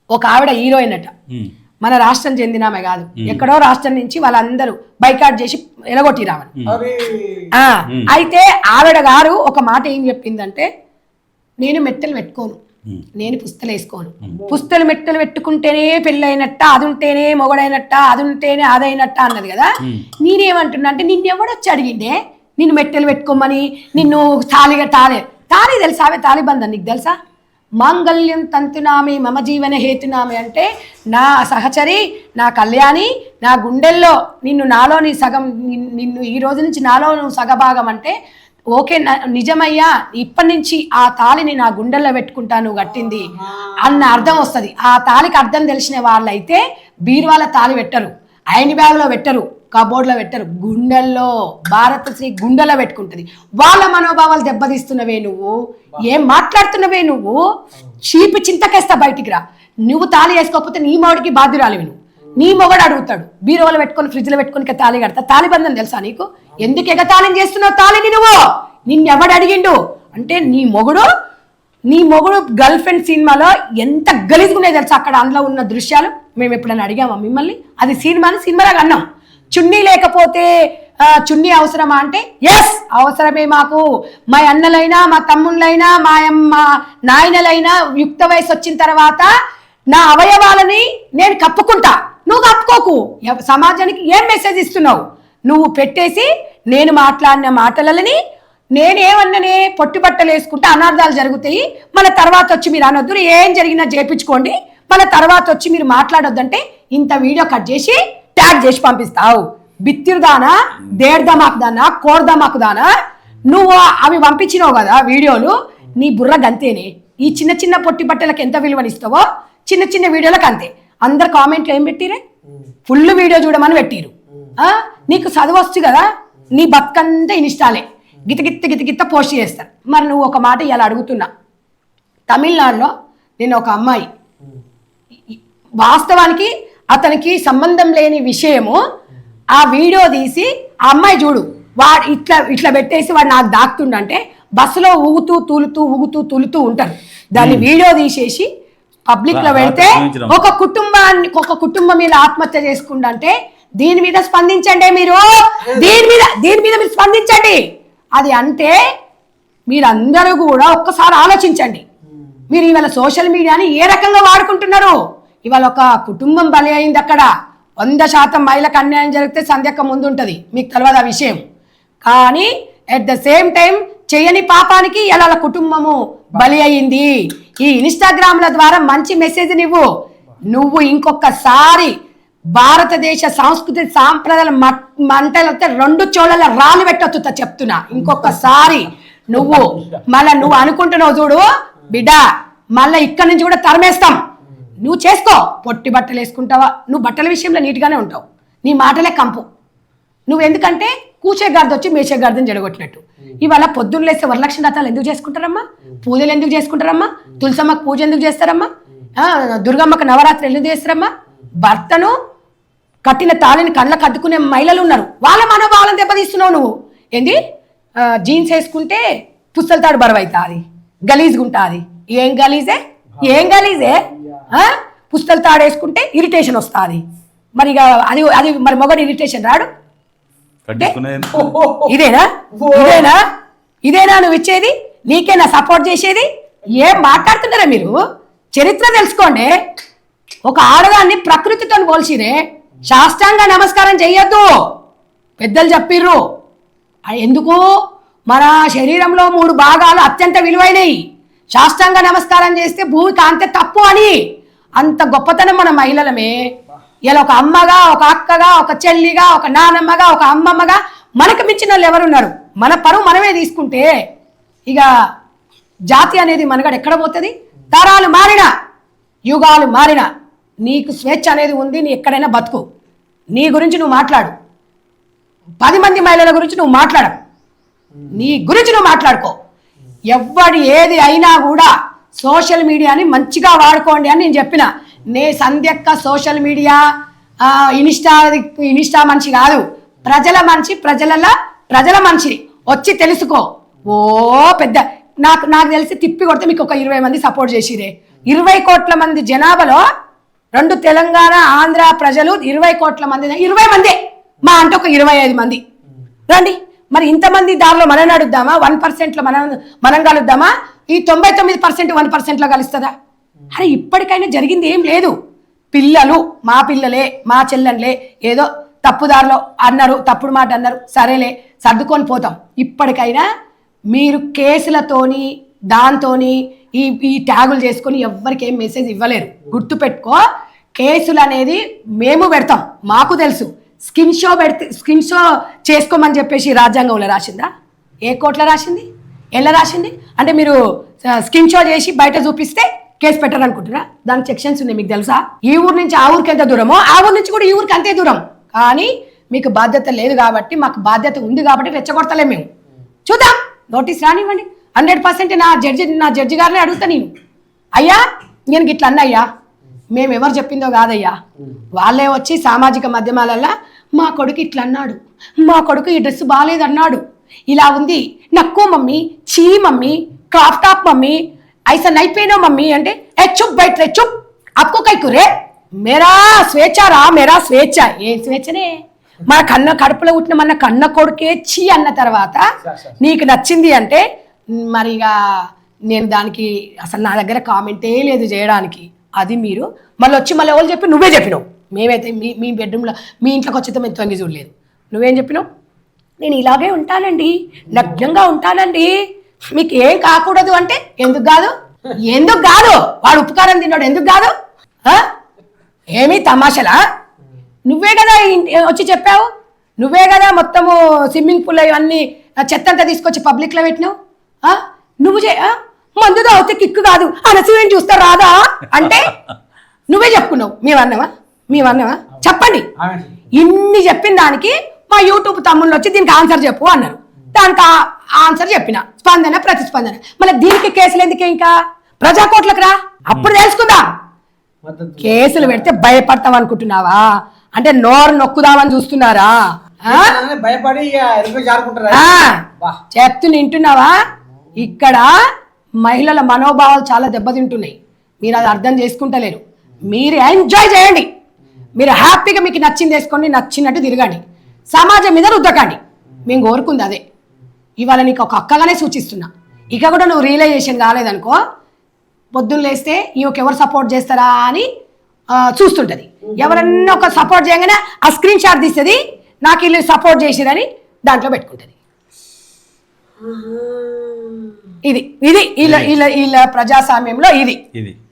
ఒక ఆవిడ హీరోయిన్ అట, మన రాష్ట్రం చెందినామే కాదు, ఎక్కడో రాష్ట్రం నుంచి వాళ్ళందరూ బైకాట్ చేసి ఎలగొట్టిరామని. అయితే ఆవిడ గారు ఒక మాట ఏం చెప్పిందంటే, నేను మెట్టలు పెట్టుకోను, నేను పుస్తలు వేసుకోను, పుస్తలు మెట్టలు పెట్టుకుంటేనే పెళ్ళైనట్ట, అది ఉంటేనే మొగడైనట్ట, అది ఉంటేనే అదైనట్ట అన్నది కదా. నేనేమంటున్నా అంటే, నిన్నెవడొచ్చి అడిగిండే నిన్ను మెట్టెలు పెట్టుకోమని, నిన్ను తాళి తెలుసా? ఆమె తాలిబంధం నీకు తెలుసా? మాంగళ్యం తంతునామి మమ జీవన హేతునామి అంటే, నా సహచరి, నా కళ్యాణి, నా గుండెల్లో నిన్ను, నాలో నీ సగం, నిన్ను ఈ రోజు నుంచి నాలో నువ్వు సగభాగం అంటే ఓకే నిజమయ్యా, ఇప్పటి నుంచి ఆ తాళిని నా గుండెల్లో పెట్టుకుంటా నువ్వు కట్టింది అన్న అర్థం వస్తుంది. ఆ తాళికి అర్థం తెలిసిన వాళ్ళైతే బీరువాల తాళి పెట్టరు, ఐన్ బ్యాగ్లో పెట్టరు, కబోర్డ్లో పెట్టరు, గుండెల్లో, భారతశ్రీ గుండెలో పెట్టుకుంటుంది. వాళ్ళ మనోభావాలు దెబ్బతీస్తున్నవే నువ్వు, ఏం మాట్లాడుతున్నవే నువ్వు? చీపు చింతకేస్తా, బయటికి రా. నువ్వు తాళి వేసుకోకపోతే నీ మొగడికి బాధ్యురాలివి నువ్వు. నీ మొగడు అడుగుతాడు, బీరువాలో పెట్టుకొని ఫ్రిడ్జ్లో పెట్టుకొని తాళి కడతా. తాలిబంధం తెలుసా నీకు? ఎందుకు ఎగతాళం చేస్తున్నావు తాళిని నువ్వు? నిన్నెవడు అడిగిండు అంటే, నీ మొగుడు గర్ల్ ఫ్రెండ్ సినిమాలో ఎంత గలీజుకున్నాయి తెలుసా? అక్కడ అందులో ఉన్న దృశ్యాలు మేము ఎప్పుడైనా అడిగామా మిమ్మల్ని? అది సినిమాలాగా అన్నాం. చున్నీ లేకపోతే చున్నీ అవసరమా అంటే, ఎస్ అవసరమే మాకు. మా అన్నలైనా, మా తమ్ముళ్ళైనా, మా నాయనలైనా యుక్త వయసు వచ్చిన తర్వాత నా అవయవాలని నేను కప్పుకుంటా, నువ్వు కప్పుకోకు. సమాజానికి ఏం మెసేజ్ ఇస్తున్నావు నువ్వు? పెట్టేసి నేను మాట్లాడిన మాటలని నేనేమన్ననే పొట్టి బట్టలు వేసుకుంటే అనార్థాలు జరుగుతాయి, మన తర్వాత వచ్చి మీరు అనొద్దు, ఏం జరిగినా చేపించుకోండి, మన తర్వాత వచ్చి మీరు మాట్లాడొద్దంటే ఇంత వీడియో కట్ చేసి ట్యాగ్ చేసి పంపిస్తావు. బిత్తిరుదానా, దేడ్దమాకుదానా, కోర్దమాకుదానా? నువ్వు అవి పంపించినావు కదా వీడియోలు, నీ బుర్ర గంతేనే. ఈ చిన్న చిన్న పొట్టి బట్టలకు ఎంత విలువనిస్తావో చిన్న చిన్న వీడియోలకు అంతే. అందరు కామెంట్లు ఏం పెట్టిరే? ఫుల్ వీడియో చూడమని పెట్టిరు. నీకు చదువు వచ్చు కదా, నీ బతుకంతా ఇన్స్టాలే, గిత్త పోస్ట్ చేస్తారు. మరి నువ్వు ఒక మాట ఇలా అడుగుతున్నా, తమిళనాడులో నేను ఒక అమ్మాయి, వాస్తవానికి అతనికి సంబంధం లేని విషయము, ఆ వీడియో తీసి ఆ అమ్మాయి చూడు, వాడు ఇట్లా పెట్టేసి వాడు నాకు దాక్తుండంటే బస్సులో ఊగుతూ తులుతూ ఉంటారు. దాన్ని వీడియో తీసేసి పబ్లిక్ లో పెడితే ఒక కుటుంబం మీద ఆత్మహత్య చేసుకుంటే దీని మీద స్పందించండి మీరు, దీని మీద మీరు స్పందించండి. అది అంటే మీరందరూ కూడా ఒక్కసారి ఆలోచించండి. మీరు ఇవాళ సోషల్ మీడియాని ఏ రకంగా వాడుకుంటున్నారు? ఇవాళ ఒక కుటుంబం బలి అయింది, అక్కడ 100% మహిళకు అన్యాయం జరిగితే సంధ్యక్క ముందు ఉంటుంది, మీకు తెలియదు ఆ విషయం. కానీ అట్ ద సేమ్ టైం చేయని పాపానికి ఇలా కుటుంబము బలి అయింది. ఈ ఇన్స్టాగ్రామ్ల ద్వారా మంచి మెసేజ్ నువ్వు ఇంకొకసారి భారతదేశ సంస్కృతి సాంప్రదాయాల మంటలతో 2 చోళ్ళ రాళ్ళు పెట్టొచ్చుతా చెప్తున్నా. ఇంకొకసారి నువ్వు అనుకుంటున్నావు చూడు బిడ్డ, మళ్ళీ ఇక్కడి నుంచి కూడా తరిమేస్తాం. నువ్వు చేసుకో, పొట్టి బట్టలు వేసుకుంటావా? నువ్వు బట్టల విషయంలో నీట్గానే ఉంటావు, నీ మాటలే కంపు. నువ్వు ఎందుకంటే కూచే గారిది వచ్చి మేచే గారిదని జడగొట్టినట్టు. ఇవాళ పొద్దున్న లేస్తే వరలక్ష్మి వ్రతాలు ఎందుకు చేసుకుంటారమ్మా? పూజలు ఎందుకు చేసుకుంటారమ్మా? తులసమ్మకు పూజ ఎందుకు చేస్తారమ్మా? దుర్గమ్మకు నవరాత్రి ఎందుకు చేస్తారమ్మా? భర్తను కట్టిన తాళిని కళ్ళకు అద్దుకునే మహిళలు ఉన్నారు, వాళ్ళ మనోభావాలను దెబ్బతీస్తున్నావు నువ్వు. ఏంది జీన్స్ వేసుకుంటే పుస్తల తాడు బరువు అవుతుంది, గలీజ్గా ఉంటుంది. ఏం గలీజే? పుస్తల తాడు వేసుకుంటే ఇరిటేషన్ వస్తుంది. మరి ఇక అది మరి మొగడు ఇరిటేషన్ రాడు? ఇదేనా నువ్వు ఇచ్చేది? నీకేనా సపోర్ట్ చేసేది? ఏం మాట్లాడుతున్నారా మీరు? చరిత్ర తెలుసుకోండి. ఒక ఆడదాన్ని ప్రకృతితో పోల్చిరే, శాస్త్రాంగ నమస్కారం చెయ్యొద్దు, పెద్దలు చెప్పిర్రు. ఎందుకు? మన శరీరంలో 3 భాగాలు అత్యంత విలువైనవి. శాస్త్రాంగ నమస్కారం చేస్తే భూమి కాంతే తప్పు అని. అంత గొప్పతనం మన మహిళలమే. ఇలా ఒక అమ్మగా, ఒక అక్కగా, ఒక చెల్లిగా, ఒక నానమ్మగా, ఒక అమ్మమ్మగా మనకు మించిన వాళ్ళు ఎవరున్నారు? మన పరువు మనమే తీసుకుంటే ఇక జాతి అనేది మనగడ ఎక్కడ పోతుంది? తరాలు మారినా, యుగాలు మారినా నీకు స్వేచ్ఛ అనేది ఉంది. నీ ఎక్కడైనా బతుకు, నీ గురించి నువ్వు మాట్లాడు. 10 మంది మహిళల గురించి నువ్వు మాట్లాడ, నీ గురించి నువ్వు మాట్లాడుకో. ఎవ్వడి ఏది అయినా కూడా సోషల్ మీడియాని మంచిగా వాడుకోండి అని నేను చెప్పిన. సంధ్యక్క సోషల్ మీడియా ఇన్స్టా మనిషి కాదు, ప్రజల మనిషి, ప్రజల మనిషిని వచ్చి తెలుసుకో. ఓ పెద్ద నాకు తెలిసి తిప్పి కొడితే మీకు ఒక 20 మంది సపోర్ట్ చేసిరే. 20 కోట్ల మంది జనాభాలో 2 తెలంగాణ ఆంధ్ర ప్రజలు 20 కోట్ల మంది 20 మంది మా అంటే ఒక 25 మంది రండి. మరి ఇంతమంది దారిలో మనం అడుగుదామా? 1% లో మనం కలుద్దామా? ఈ 99% 1%లో కలుస్తుందా? అరే ఇప్పటికైనా జరిగింది ఏం లేదు. పిల్లలు మా పిల్లలే మా చెల్లెన్లే ఏదో తప్పుదారిలో అన్నారు, తప్పుడు మాట అన్నారు, సరేలే సర్దుకొని పోతాం. ఇప్పటికైనా మీరు కేసులతోని దాంతోని ఈ ట్యాగులు చేసుకొని ఎవ్వరికి ఏం మెసేజ్ ఇవ్వలేరు. గుర్తుపెట్టుకో, కేసులు అనేది మేము పెడతాం, మాకు తెలుసు. స్కిన్ షో చేసుకోమని చెప్పేసి రాజ్యాంగంలో రాసిందా? ఏ కోర్టులో రాసింది? ఎలా రాసింది? అంటే మీరు స్కిన్ షో చేసి బయట చూపిస్తే కేసు పెట్టారనుకుంటున్నా? దానికి సెక్షన్స్ ఉన్నాయి, మీకు తెలుసా? ఈ ఊరు నుంచి ఆ ఊరికి ఎంత దూరమో ఆ ఊరు నుంచి కూడా ఈ ఊరికి అంతే దూరం. కానీ మీకు బాధ్యత లేదు కాబట్టి, మాకు బాధ్యత ఉంది కాబట్టి రెచ్చగొడతలే మేము. చూద్దాం, నోటీస్ రానివ్వండి. 100% నా జడ్జి గారిని అడుగుతా నేను. అయ్యా నేను ఇట్లా అన్నయ్యా, మేము ఎవరు చెప్పిందో కాదయ్యా, వాళ్ళే వచ్చి సామాజిక మాధ్యమాలల్లో మా కొడుకు ఇట్లా అన్నాడు, మా కొడుకు ఈ డ్రెస్ బాగాలేదన్నాడు, ఇలా ఉంది, నక్కో మమ్మీ, చీ మమ్మీ, క్రాప్ టాప్ మమ్మీ, ऐसा नहीं पहनो मम्मी అంటే ఏ చుప్ బైట్ రే చుప్ आपको कई कुरे मेरा స్వేచ్ఛ రా मेरा స్వేచ్ఛ. ఏ స్వేచ్ఛనే? మన కడుపులో పుట్టిన మన కన్న కొడుకే చీ అన్న తర్వాత నీకు నచ్చింది అంటే మరి ఇక నేను దానికి అసలు నా దగ్గర కామెంటే లేదు చేయడానికి. అది మీరు మళ్ళీ వచ్చి మళ్ళీ ఎవరు చెప్పి నువ్వే చెప్పినావు. మేమైతే మీ బెడ్రూమ్లో మీ ఇంట్లోకి వచ్చేతో మేము తొంగి చూడలేదు. నువ్వేం చెప్పినావు? నేను ఇలాగే ఉంటానండి, నగ్నంగా ఉంటానండి, మీకు ఏం కాకూడదు అంటే ఎందుకు కాదు? ఎందుకు కాదు? వాడు ఉప్పుకారం తిన్నాడు, ఎందుకు కాదు? ఏమీ తమాషలా? నువ్వే కదా వచ్చి చెప్పావు, నువ్వే కదా మొత్తము స్విమ్మింగ్ పూల్ ఇవన్నీ చెత్తంతా తీసుకొచ్చి పబ్లిక్లో పెట్టినావు. నువ్వు మందు తాగితే కిక్కు కాదు, అనసూయని చూస్తే రాదా అంటే నువ్వే చెప్పుకున్నావు. మేమన్నావా? చెప్పండి. ఇన్ని చెప్పిన దానికి మా యూట్యూబ్ తమ్ముళ్ళు వచ్చి దీనికి ఆన్సర్ చెప్పు అన్నారు. దానికి ఆన్సర్ చెప్పిన, స్పందన ప్రతిస్పందన. మళ్ళీ దీనికి కేసులు ఎందుకే? ఇంకా ప్రజాకోట్లకు రా, అప్పుడు తెలుసుకుందా. కేసులు పెడితే భయపడతాం అనుకుంటున్నావా? అంటే నోరు నొక్కుదామని చూస్తున్నారా? చెప్తు వింటున్నావా? ఇక్కడ మహిళల మనోభావాలు చాలా దెబ్బతింటున్నాయి. మీరు అది అర్థం చేసుకుంటలేరు. మీరు ఎంజాయ్ చేయండి, మీరు హ్యాపీగా మీకు నచ్చింది వేసుకోండి, నచ్చినట్టు తిరగండి, సమాజం మీద రుద్దకండి. మేము కోరుకుంది అదే. ఇవాళ నీకు ఒక అక్కగానే సూచిస్తున్నా. ఇక కూడా నువ్వు రియలైజేషన్ కాలేదనుకో, పొద్దున్న లేస్తే ఈమెకు ఎవరు సపోర్ట్ చేస్తారా అని చూస్తుంటుంది. ఎవరన్నా ఒక సపోర్ట్ చేయగానే ఆ స్క్రీన్ షాట్ తీస్తుంది, నాకు వీళ్ళు సపోర్ట్ చేసిరని దాంట్లో పెట్టుకుంటుంది. ఇది వీళ్ళ ప్రజాస్వామ్యంలో ఇది.